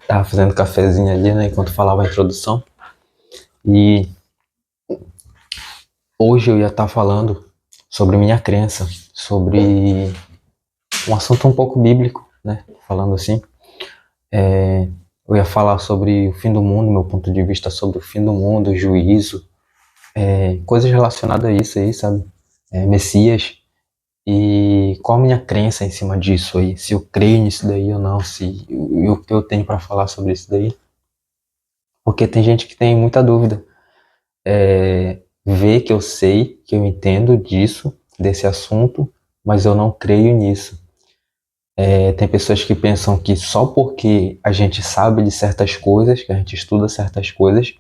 Tava fazendo cafezinho ali, né, enquanto falava a introdução. E hoje eu ia estar falando sobre minha crença, sobre um assunto um pouco bíblico, né, falando assim. Eu ia falar sobre o fim do mundo, meu ponto de vista sobre o fim do mundo, o juízo, coisas relacionadas a isso aí, sabe? Messias. E qual a minha crença em cima disso aí? Se eu creio nisso daí ou não, se e o que eu tenho para falar sobre isso daí? Porque tem gente que tem muita dúvida. Vê que eu sei, que eu entendo disso, desse assunto, mas eu não creio nisso. Tem pessoas que pensam que só porque a gente sabe de certas coisas, que a gente estuda certas coisas,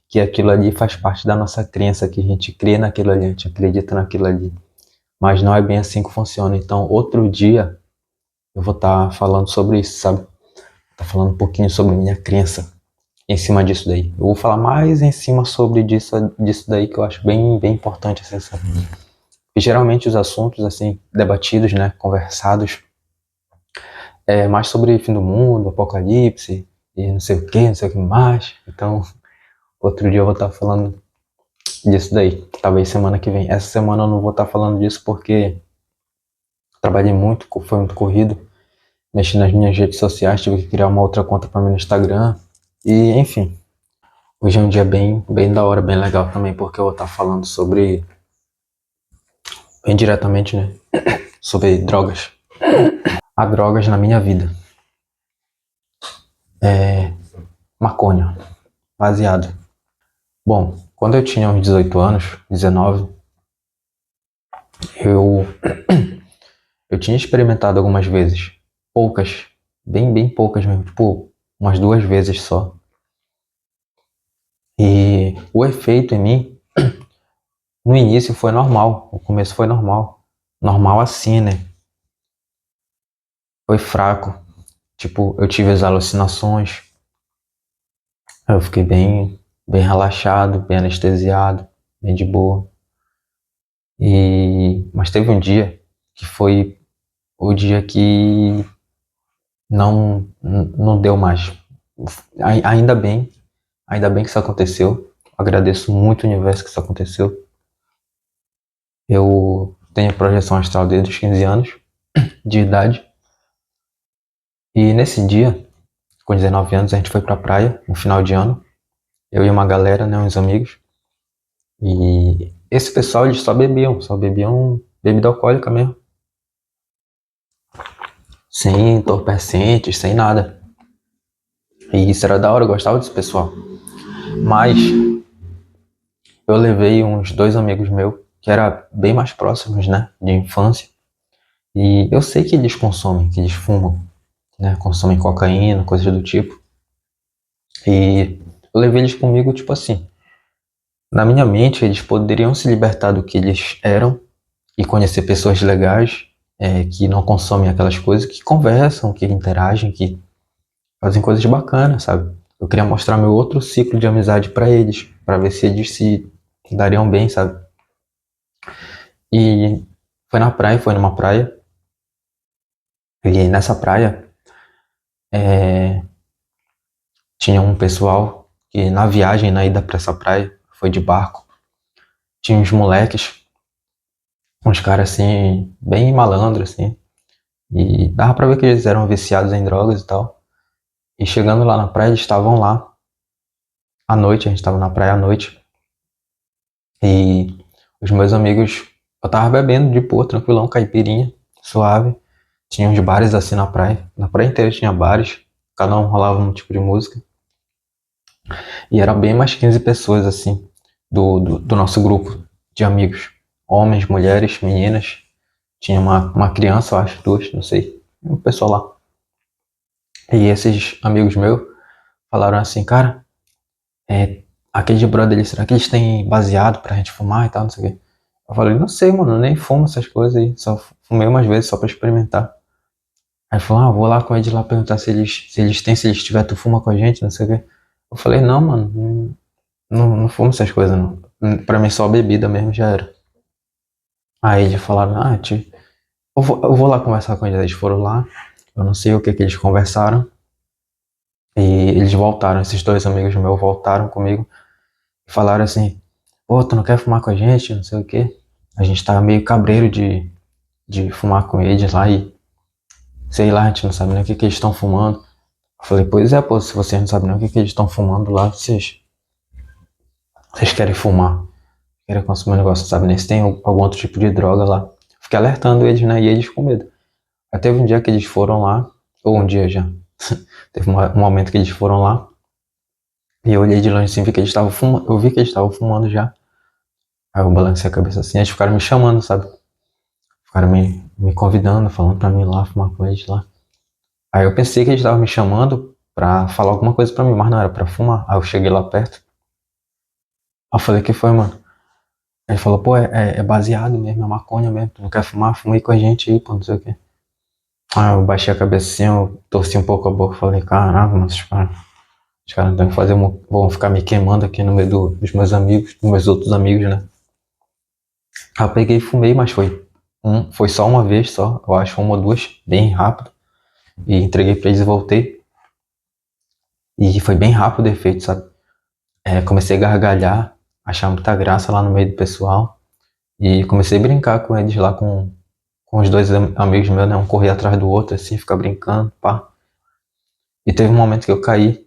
que aquilo ali faz parte da nossa crença, que a gente crê naquilo ali, a gente acredita naquilo ali. Mas não é bem assim que funciona. Então, outro dia, eu vou estar falando sobre isso, sabe? Tá falando um pouquinho sobre minha crença em cima disso daí. Eu vou falar mais em cima sobre disso daí que eu acho bem importante, assim, sabe? E geralmente os assuntos, assim, debatidos, né, conversados, mais sobre fim do mundo, apocalipse, e não sei o que mais. Então, outro dia eu vou estar falando disso daí, talvez semana que vem. Essa semana eu não vou estar falando disso porque trabalhei muito, foi muito corrido, mexi nas minhas redes sociais, tive que criar uma outra conta para mim no Instagram, e enfim. Hoje é um dia bem da hora, bem legal também, porque eu vou estar falando sobre, bem diretamente, né, sobre drogas. Há drogas na minha vida. Maconha, baseado. Bom, quando eu tinha uns 18 anos, 19, eu, eu tinha experimentado algumas vezes. Poucas. Bem poucas mesmo. Tipo, umas 2 vezes só. E o efeito em mim, no início foi normal. O começo foi normal. Normal assim, né? Foi fraco. Tipo, eu tive as alucinações. Eu fiquei bem relaxado, bem anestesiado, bem de boa. Mas teve um dia que foi o dia que não deu mais. Ainda bem, ainda bem que isso aconteceu. Agradeço muito o universo que isso aconteceu. Eu tenho projeção astral desde os 15 anos de idade. E nesse dia, com 19 anos, a gente foi pra praia, no final de ano. Eu e uma galera, né, uns amigos. E esse pessoal, eles só bebiam bebida alcoólica mesmo. Sem entorpecentes, sem nada. E isso era da hora, eu gostava desse pessoal. Mas eu levei uns 2 amigos meus, que eram bem mais próximos, né, de infância. E eu sei que eles consomem, que eles fumam, né, consomem cocaína, coisas do tipo. E eu levei eles comigo, tipo assim, na minha mente eles poderiam se libertar do que eles eram e conhecer pessoas legais, que não consomem aquelas coisas, que conversam, que interagem, que fazem coisas bacanas, sabe? Eu queria mostrar meu outro ciclo de amizade pra eles, pra ver se eles se dariam bem, sabe? E foi numa praia, e nessa praia tinha um pessoal que na viagem, na ida pra essa praia, foi de barco, tinha uns moleques, uns caras assim, bem malandros, assim, e dava pra ver que eles eram viciados em drogas e tal. E chegando lá na praia, eles estavam lá à noite, a gente tava na praia à noite, e os meus amigos, eu tava bebendo de boa, tranquilão, caipirinha, suave. Tinha uns bares assim na praia inteira tinha bares, cada um rolava um tipo de música. E era bem mais 15 pessoas assim, do nosso grupo de amigos. Homens, mulheres, meninas. Tinha uma criança, eu acho, duas, não sei. Um pessoal lá. E esses amigos meus falaram assim, cara, aqueles brother ali, será que eles têm baseado pra gente fumar e tal, não sei o quê. Eu falei, não sei, mano, eu nem fumo essas coisas aí. Só fumei umas vezes só pra experimentar. Aí falou, vou lá com eles lá perguntar se eles têm, se eles tiver, tu fuma com a gente, não sei o quê. Eu falei, não, mano, não fumo essas coisas, não. Pra mim só bebida mesmo já era. Aí eles falaram, tio, eu vou lá conversar com eles. Eles foram lá, eu não sei o que eles conversaram. eles voltaram, esses dois amigos meus voltaram comigo e falaram assim: pô, tu não quer fumar com a gente? Não sei o quê. A gente tava meio cabreiro de fumar com eles lá e sei lá, a gente não sabe nem o que que eles estão fumando. Eu falei: pois é, pô, se vocês não sabem nem o que que eles estão fumando lá, vocês querem fumar, querem consumir um negócio, não sabe nem se tem algum outro tipo de droga lá. Fiquei alertando eles, né? E eles com medo. Aí teve um dia que eles foram lá, ou um dia já. Teve um momento que eles foram lá e eu olhei de longe assim, vi que eles estavam fumando. Eu vi que eles estavam fumando já. Aí eu balancei a cabeça assim, eles ficaram me chamando, sabe? Ficaram me convidando, falando pra mim ir lá fumar com eles lá. Aí eu pensei que eles estavam me chamando pra falar alguma coisa pra mim, mas não era pra fumar. Aí eu cheguei lá perto. Aí eu falei: que foi, mano? Aí ele falou: pô, é baseado mesmo, é maconha mesmo. Tu não quer fumar? Fuma aí com a gente aí, pô, não sei o quê. Aí eu baixei a cabeça assim, eu torci um pouco a boca. Falei: caraca, mano, os caras não tem que fazer, vão ficar me queimando aqui no meio dos meus amigos, dos meus outros amigos, né? Aí eu peguei e fumei, mas foi só uma vez só, eu acho, uma ou duas, bem rápido. E entreguei pra eles e voltei. E foi bem rápido o efeito, sabe? Comecei a gargalhar, achar muita graça lá no meio do pessoal. E comecei a brincar com eles lá, com os dois amigos meus, né? Um corria atrás do outro, assim, ficar brincando, pá. E teve um momento que eu caí,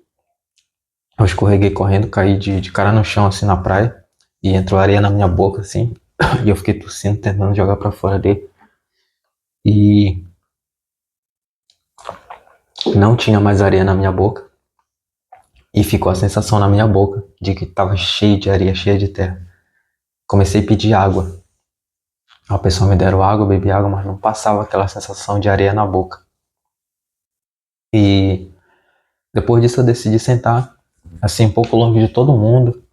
eu escorreguei correndo, caí de cara no chão, assim, na praia. E entrou areia na minha boca, assim. E eu fiquei tossindo, tentando jogar pra fora dele. E não tinha mais areia na minha boca. E ficou a sensação na minha boca de que tava cheio de areia, cheia de terra. Comecei a pedir água. A pessoa me deram água, eu bebi água, mas não passava aquela sensação de areia na boca. E depois disso eu decidi sentar, assim, um pouco longe de todo mundo.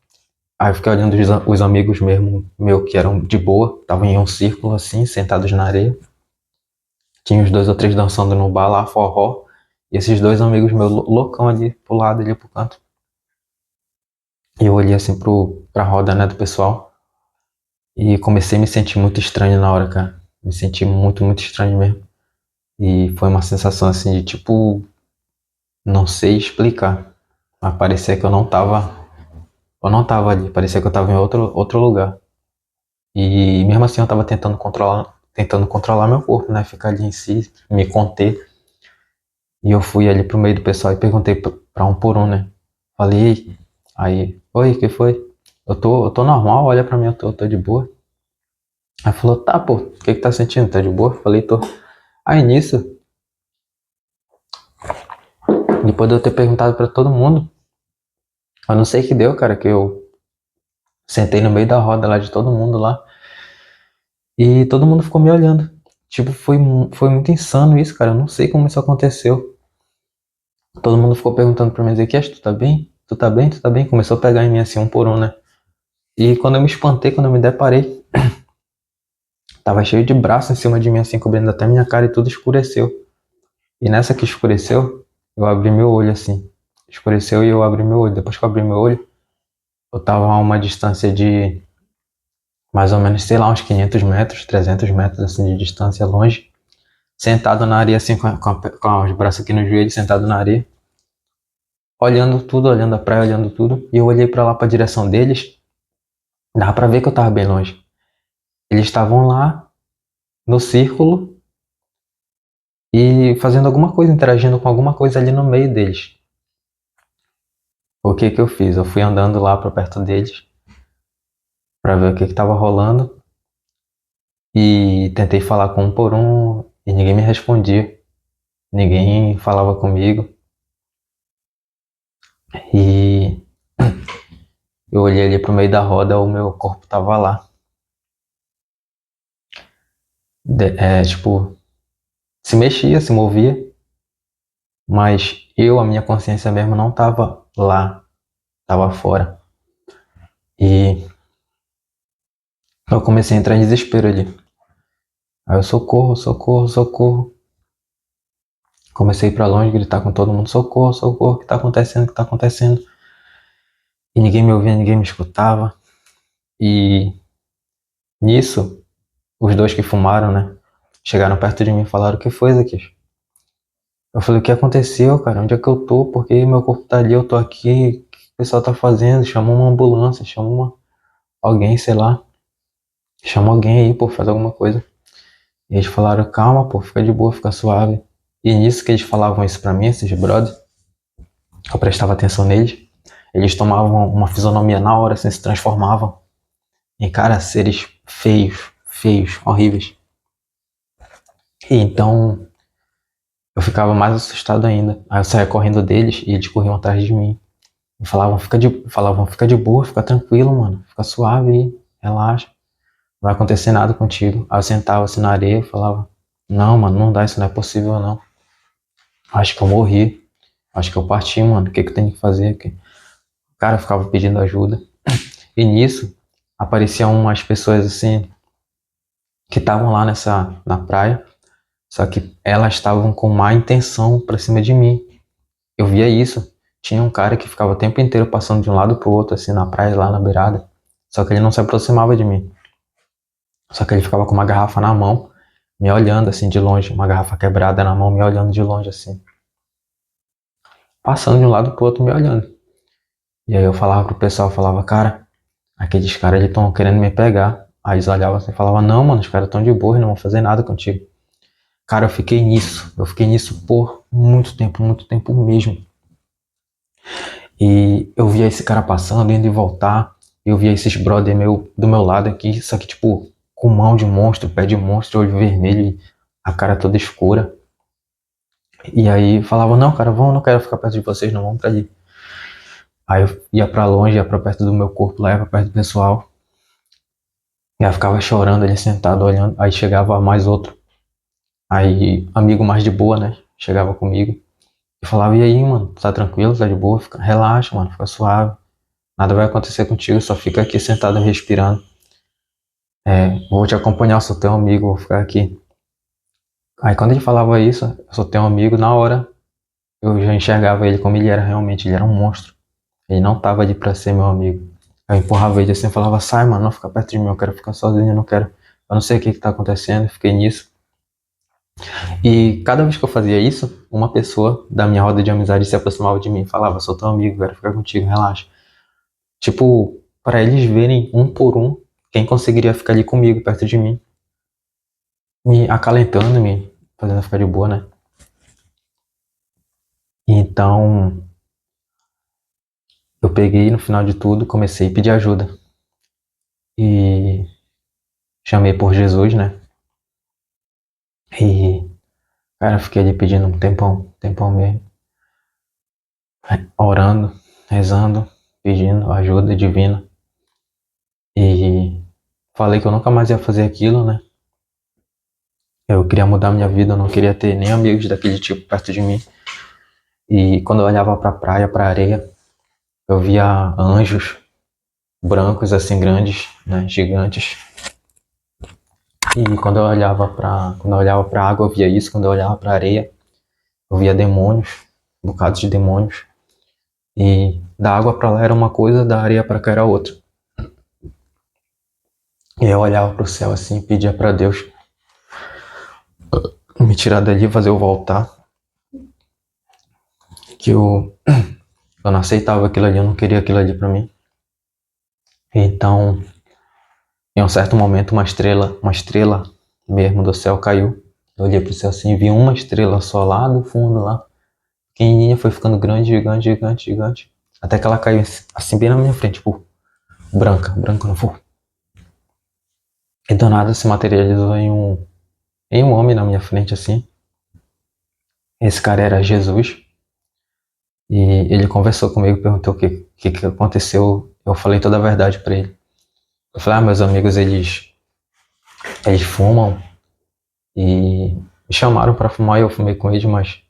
Aí eu fiquei olhando os amigos mesmo, meu, que eram de boa, estavam em um círculo assim, sentados na areia. Tinha uns dois ou três dançando no bar lá, forró. E esses dois amigos meus loucão ali pro lado, ali pro canto. E eu olhei assim pra roda, né, do pessoal. E comecei a me sentir muito estranho na hora, cara. Me senti muito, muito estranho mesmo. E foi uma sensação assim de tipo, não sei explicar. Mas parecia que eu não tava ali, parecia que eu tava em outro lugar. E mesmo assim eu tava tentando controlar meu corpo, né? Ficar ali em si, me conter. E eu fui ali pro meio do pessoal e perguntei pra um por um, né? Falei: aí, oi, que foi? Eu tô normal, olha pra mim, eu tô de boa. Aí falou: tá, pô, o que tá sentindo? Tá de boa? Falei: tô. Aí nisso, depois de eu ter perguntado pra todo mundo, eu não sei o que deu, cara, que eu sentei no meio da roda lá de todo mundo lá e todo mundo ficou me olhando. Tipo, foi muito insano isso, cara. Eu não sei como isso aconteceu. Todo mundo ficou perguntando pra mim: Ezequiel, tu tá bem? Tu tá bem? Tu tá bem? Começou a pegar em mim assim, um por um, né? E quando eu me espantei, quando eu me deparei, tava cheio de braço em cima de mim, assim, cobrindo até minha cara e tudo escureceu. E nessa que escureceu, eu abri meu olho assim. Escureceu e eu abri meu olho. Depois que eu abri meu olho, eu tava a uma distância de mais ou menos, sei lá, uns 500 metros, 300 metros assim de distância longe. Sentado na areia assim, com os braços aqui no joelho, sentado na areia. Olhando tudo, olhando a praia, olhando tudo. E eu olhei pra lá, pra direção deles. Dava pra ver que eu tava bem longe. Eles estavam lá, no círculo, e fazendo alguma coisa, interagindo com alguma coisa ali no meio deles. O que que eu fiz? Eu fui andando lá pra perto deles, pra ver o que que tava rolando. E tentei falar com um por um, e ninguém me respondia. Ninguém falava comigo. E eu olhei ali pro meio da roda, o meu corpo tava lá. Tipo, se mexia, se movia, mas a minha consciência mesmo não tava lá, tava fora. E eu comecei a entrar em desespero ali. Aí eu: socorro, socorro, socorro. Comecei a ir pra longe, gritar com todo mundo: socorro, socorro, o que tá acontecendo, o que tá acontecendo? E ninguém me ouvia, ninguém me escutava. E nisso, os dois que fumaram, né, chegaram perto de mim e falaram: o que foi, Zequias? Eu falei, o que aconteceu, cara? Onde é que eu tô? Por que meu corpo tá ali, eu tô aqui? O que o pessoal tá fazendo? Chama uma ambulância, alguém, sei lá. Chama alguém aí, pô, faz alguma coisa. E eles falaram, calma, pô, fica de boa, fica suave. E nisso que eles falavam isso pra mim, esses brother, eu prestava atenção neles, eles tomavam uma fisionomia na hora, assim, se transformavam em, cara, seres feios, feios, horríveis. E então eu ficava mais assustado ainda. Aí eu saía correndo deles e eles corriam atrás de mim. E falavam, fica de boa, fica tranquilo, mano. Fica suave aí, relaxa. Não vai acontecer nada contigo. Aí eu sentava assim na areia e falava, não, mano, não dá, isso não é possível não. Acho que eu morri. Acho que eu parti, mano. O que que eu tenho que fazer aqui? O cara ficava pedindo ajuda. E nisso, apareciam umas pessoas assim, que estavam lá na praia. Só que elas estavam com má intenção pra cima de mim. Eu via isso. Tinha um cara que ficava o tempo inteiro passando de um lado pro outro, assim, na praia, lá na beirada. Só que ele não se aproximava de mim. Só que ele ficava com uma garrafa na mão, me olhando assim de longe, uma garrafa quebrada na mão, me olhando de longe assim. Passando de um lado pro outro, me olhando. E aí eu falava pro pessoal, falava, cara, aqueles caras eles estão querendo me pegar. Aí eles olhavam assim e falavam, não, mano, os caras estão de boa, eles não vão fazer nada contigo. Cara, eu fiquei nisso por muito tempo mesmo. E eu via esse cara passando, indo e voltar. Eu via esses brother do meu lado aqui, só que tipo, com mão de monstro, pé de monstro, olho vermelho e a cara toda escura. E aí falava, não, cara, vamos, não quero ficar perto de vocês, não, vamos pra ali. Aí eu ia pra longe, ia pra perto do meu corpo lá, ia pra perto do pessoal. E aí eu ficava chorando ali sentado, olhando. Aí chegava mais outro. Aí, amigo mais de boa, né? Chegava comigo. E falava, e aí, mano, tá tranquilo, tá de boa? Relaxa, mano, fica suave. Nada vai acontecer contigo, só fica aqui sentado respirando. Vou te acompanhar, eu sou teu amigo, vou ficar aqui. Aí quando ele falava isso, eu sou teu amigo, na hora eu já enxergava ele como ele era realmente, ele era um monstro. Ele não tava ali pra ser meu amigo. Eu empurrava ele assim e falava, sai mano, não fica perto de mim, eu quero ficar sozinho, eu não quero. Eu não sei o que que tá acontecendo, fiquei nisso. E cada vez que eu fazia isso, uma pessoa da minha roda de amizade se aproximava de mim e falava, sou teu amigo, quero ficar contigo, relaxa. Tipo, para eles verem um por um quem conseguiria ficar ali comigo, perto de mim, me acalentando, me fazendo ficar de boa, né? Então, eu peguei no final de tudo, comecei a pedir ajuda. E chamei por Jesus, né? E, cara, fiquei ali pedindo um tempão mesmo. Orando, rezando, pedindo ajuda divina. E falei que eu nunca mais ia fazer aquilo, né? Eu queria mudar minha vida, eu não queria ter nem amigos daquele tipo perto de mim. E quando eu olhava pra praia, pra areia, eu via anjos brancos assim grandes, né, gigantes. E quando eu olhava para água, eu via isso, quando eu olhava para areia, eu via demônios, bocados de demônios. E da água para lá era uma coisa, da areia para cá era outra. E eu olhava para o céu assim, pedia para Deus me tirar dali, fazer eu voltar, que eu não aceitava aquilo ali, eu não queria aquilo ali para mim. Então, em um certo momento, uma estrela mesmo do céu caiu. Eu olhei pro céu assim e vi uma estrela só lá do fundo, lá. Pequenininha, foi ficando grande, gigante, gigante, gigante. Até que ela caiu assim bem na minha frente, tipo, branca no fogo. E do nada se materializou em um homem na minha frente, assim. Esse cara era Jesus. E ele conversou comigo, perguntou o que aconteceu. Eu falei toda a verdade pra ele. Eu falei, meus amigos, eles fumam. E me chamaram pra fumar e eu fumei com eles, mas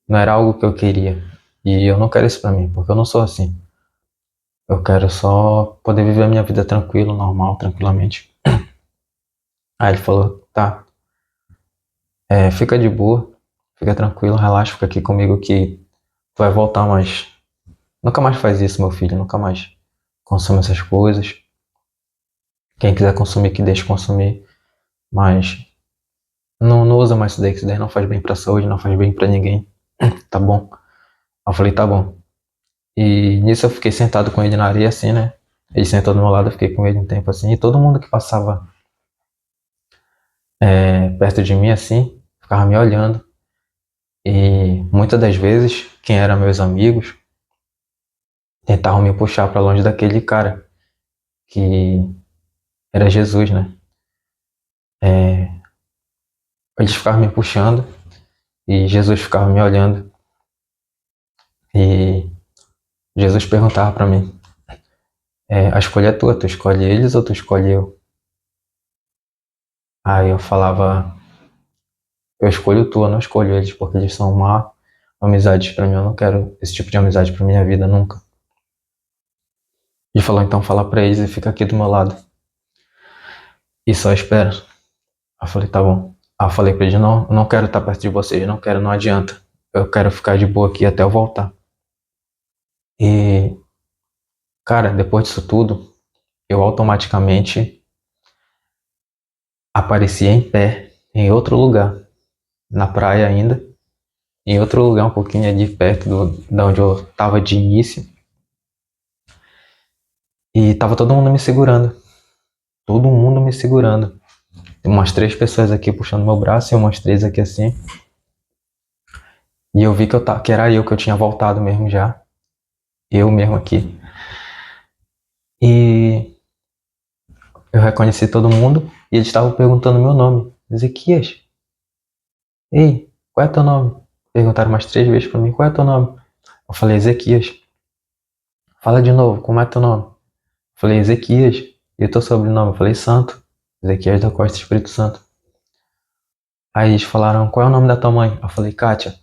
não era algo que eu queria. E eu não quero isso pra mim, porque eu não sou assim. Eu quero só poder viver a minha vida tranquilo, normal, tranquilamente. Aí ele falou, tá, fica de boa, fica tranquilo, relaxa, fica aqui comigo que tu vai voltar, mas nunca mais faz isso, meu filho, nunca mais consome essas coisas. Quem quiser consumir, que deixe consumir, mas não usa mais isso daí, que isso daí não faz bem pra saúde, não faz bem pra ninguém. Tá bom. Eu falei, tá bom. E nisso eu fiquei sentado com ele na areia assim, né? Ele sentou do meu lado, eu fiquei com ele um tempo assim. E todo mundo que passava perto de mim assim, ficava me olhando. E muitas das vezes, quem eram meus amigos, tentavam me puxar para longe daquele cara, que era Jesus, né? É, eles ficavam me puxando e Jesus ficava me olhando. E Jesus perguntava para mim, a escolha é tua, tu escolhe eles ou tu escolhe eu? Aí eu falava, eu escolho tu, eu não escolho eles, porque eles são uma amizade para mim, eu não quero esse tipo de amizade pra minha vida nunca. Ele falou, então fala pra eles e fica aqui do meu lado. E só espera. Eu falei, tá bom. Aí eu falei pra ele, não, eu não quero estar perto de vocês, eu não quero, não adianta. Eu quero ficar de boa aqui até eu voltar. E, cara, depois disso tudo, eu automaticamente aparecia em pé, em outro lugar, na praia ainda, em outro lugar um pouquinho ali perto da onde eu tava de início. E tava todo mundo me segurando. Todo mundo me segurando. Tem umas 3 pessoas aqui puxando meu braço e umas 3 aqui assim. E eu vi que era eu que eu tinha voltado mesmo já. Eu mesmo aqui. E eu reconheci todo mundo e eles estavam perguntando meu nome. Ezequias, ei, qual é teu nome? Perguntaram umas 3 vezes pra mim, qual é teu nome? Eu falei, Ezequias. Fala de novo, como é teu nome? Eu falei, Ezequias. E o teu sobrenome? Eu falei, Santo. Ezequias da Costa Espírito Santo. Aí eles falaram, qual é o nome da tua mãe? Eu falei, Kátia.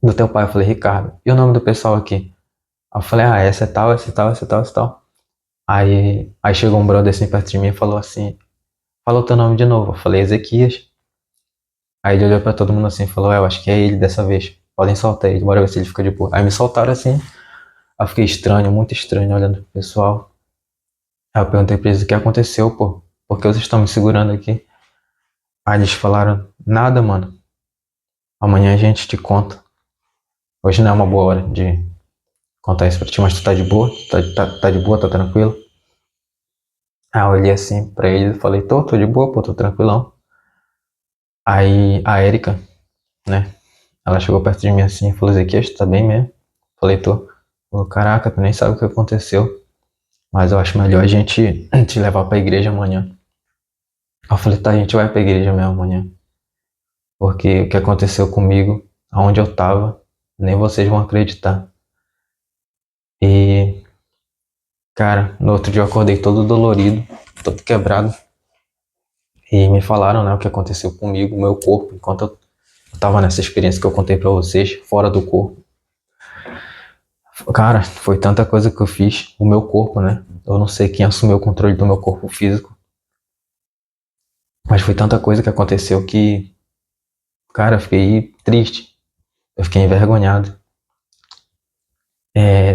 Do teu pai? Eu falei, Ricardo. E o nome do pessoal aqui? Eu falei, essa é tal, essa é tal, essa é tal, essa é tal. Aí chegou um brother assim perto de mim e falou assim, fala o teu nome de novo. Eu falei, Ezequias. Aí ele olhou pra todo mundo assim e falou, eu acho que é ele dessa vez. Podem soltar ele, bora ver se ele fica de boa. Aí me soltaram assim, aí eu fiquei estranho, muito estranho, olhando pro pessoal. Aí eu perguntei pra eles o que aconteceu, pô. Por que vocês estão me segurando aqui? Aí eles falaram, nada, mano. Amanhã a gente te conta. Hoje não é uma boa hora de contar isso pra ti, mas tu tá de boa? Tá de boa, tá tranquilo? Aí eu olhei assim pra ele e falei, tô de boa, pô, tô tranquilão. Aí a Erika, né? Ela chegou perto de mim assim e falou, Ezequiel, tu tá bem mesmo? Falei, tô. Falou, caraca, tu nem sabe o que aconteceu. Mas eu acho melhor a gente te levar pra igreja amanhã. Eu falei, tá, a gente vai pra igreja mesmo amanhã. Porque o que aconteceu comigo, aonde eu tava, nem vocês vão acreditar. E, cara, no outro dia eu acordei todo dolorido, todo quebrado. E me falaram, né, o que aconteceu comigo, o meu corpo, enquanto eu tava nessa experiência que eu contei pra vocês, fora do corpo. Cara, foi tanta coisa que eu fiz, o meu corpo, né? Eu não sei quem assumiu o controle do meu corpo físico, mas foi tanta coisa que aconteceu que, cara, eu fiquei triste, eu fiquei envergonhado.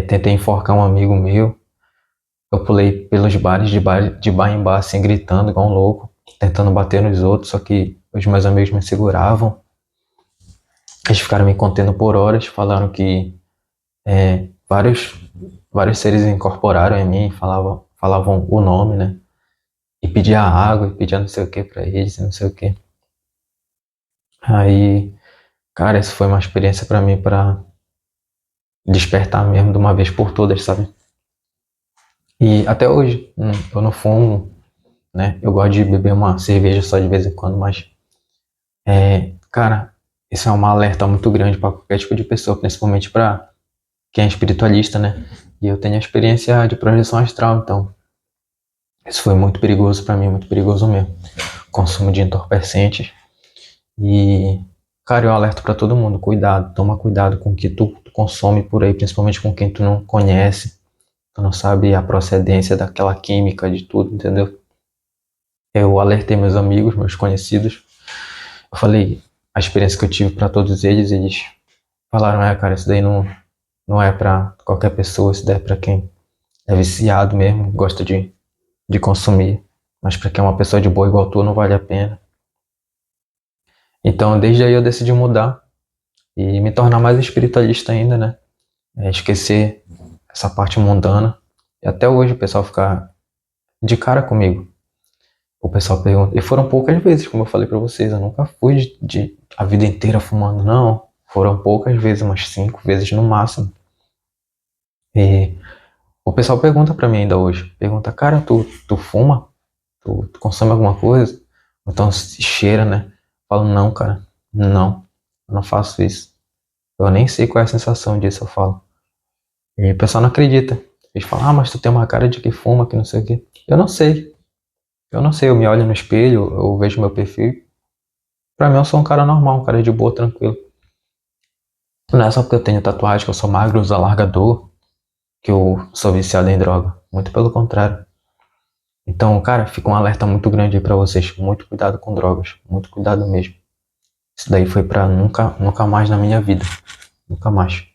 Tentei enforcar um amigo meu, eu pulei pelos bares, de bar em bar, assim, gritando igual um louco, tentando bater nos outros, só que os meus amigos me seguravam. Eles ficaram me contendo por horas, falaram que vários, vários seres incorporaram em mim, falavam o nome, né? E pedia água, e pedia não sei o que pra eles, não sei o que. Aí, cara, isso foi uma experiência pra mim pra despertar mesmo de uma vez por todas, sabe? E até hoje, eu não fumo, né? Eu gosto de beber uma cerveja só de vez em quando, mas, cara, isso é um alerta muito grande pra qualquer tipo de pessoa, principalmente pra quem é espiritualista, né? E eu tenho a experiência de projeção astral, então isso foi muito perigoso pra mim, muito perigoso mesmo. Consumo de entorpecentes. E, cara, eu alerto pra todo mundo, cuidado, toma cuidado com o que tu consome por aí, principalmente com quem tu não conhece, tu não sabe a procedência daquela química, de tudo, entendeu? Eu alertei meus amigos, meus conhecidos, eu falei a experiência que eu tive pra todos eles, eles falaram, cara, isso daí não é pra qualquer pessoa, isso daí é pra quem é viciado mesmo, gosta de consumir, mas pra quem é uma pessoa de boa igual tu, não vale a pena. Então, desde aí eu decidi mudar. e me tornar mais espiritualista ainda, né? Esquecer essa parte mundana. E até hoje o pessoal fica de cara comigo. O pessoal pergunta, e foram poucas vezes, como eu falei pra vocês, eu nunca fui de a vida inteira fumando, não. Foram poucas vezes, umas 5 vezes no máximo. E o pessoal pergunta pra mim ainda hoje, pergunta, cara, tu fuma? Tu consome alguma coisa? Ou então se cheira, né? Eu falo, não, cara, não, eu não faço isso. Eu nem sei qual é a sensação disso, eu falo. E o pessoal não acredita. Eles falam, ah, mas tu tem uma cara de que fuma, que não sei o quê. Eu não sei. Eu não sei, eu me olho no espelho, eu vejo meu perfil. Pra mim eu sou um cara normal, um cara de boa, tranquilo. Não é só porque eu tenho tatuagem, que eu sou magro, uso alargador, que eu sou viciado em droga. Muito pelo contrário. Então, cara, fica um alerta muito grande aí pra vocês. Muito cuidado com drogas. Muito cuidado mesmo. Isso daí foi pra nunca mais na minha vida. Nunca mais.